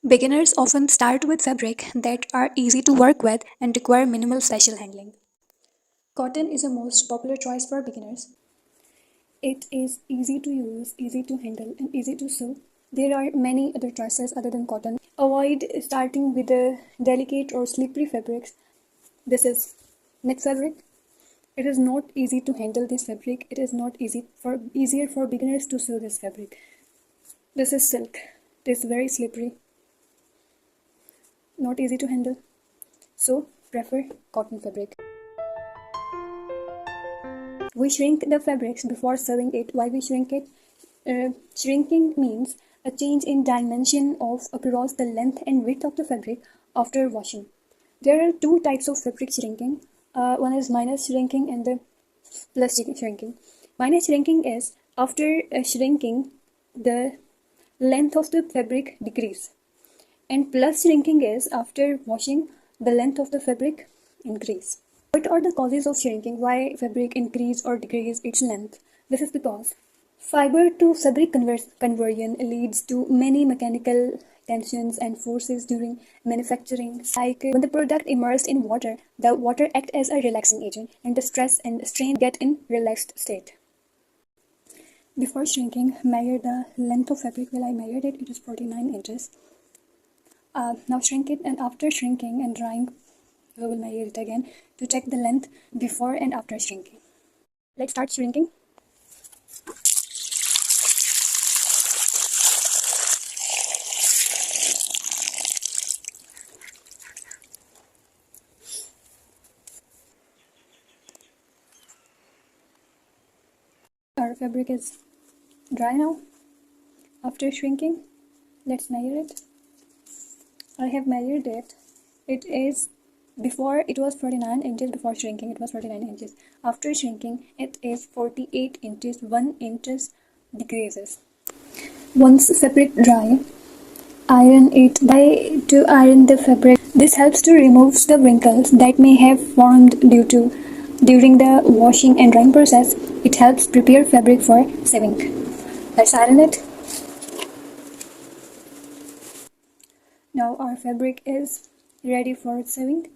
Beginners often start with fabric that are easy to work with and require minimal special handling. Cotton is the most popular choice for beginners. It is easy to use, easy to handle, and easy to sew. There are many other choices other than cotton. Avoid starting with the delicate or slippery fabrics. This is knit fabric. It is not easy to handle this fabric. It is not easier for beginners to sew this fabric. This is silk. It is very slippery, not easy to handle. So prefer cotton fabric. We shrink the fabrics before sewing it. Why we shrink it? Shrinking means a change in dimension of across the length and width of the fabric after washing. There are two types of fabric shrinking. One is minus shrinking and the plus shrinking. Minus shrinking is after shrinking the length of the fabric decrease, and plus shrinking is after washing the length of the fabric increase. What are the causes of shrinking? Why fabric increase or decrease its length? This is because fiber to fabric conversion leads to many mechanical tensions and forces during manufacturing. Like when the product immersed in water, the water acts as a relaxing agent and the stress and strain get in relaxed state. Before shrinking, measure the length of fabric. Well, I measured it. It is 49 inches. Now shrink it, and after shrinking and drying, we will measure it again to check the length before and after shrinking. Let's start shrinking. Our fabric is dry now. After shrinking, let's measure it. I have measured it. It is before it was 49 inches. Before shrinking it was 49 inches. After shrinking it is 48 inches. 1 inch decreases. Once fabric dry, iron it. Try to iron the fabric. This helps to remove the wrinkles that may have formed during the washing and drying process. It helps prepare fabric for sewing. Let's iron it. Now our fabric is ready for sewing.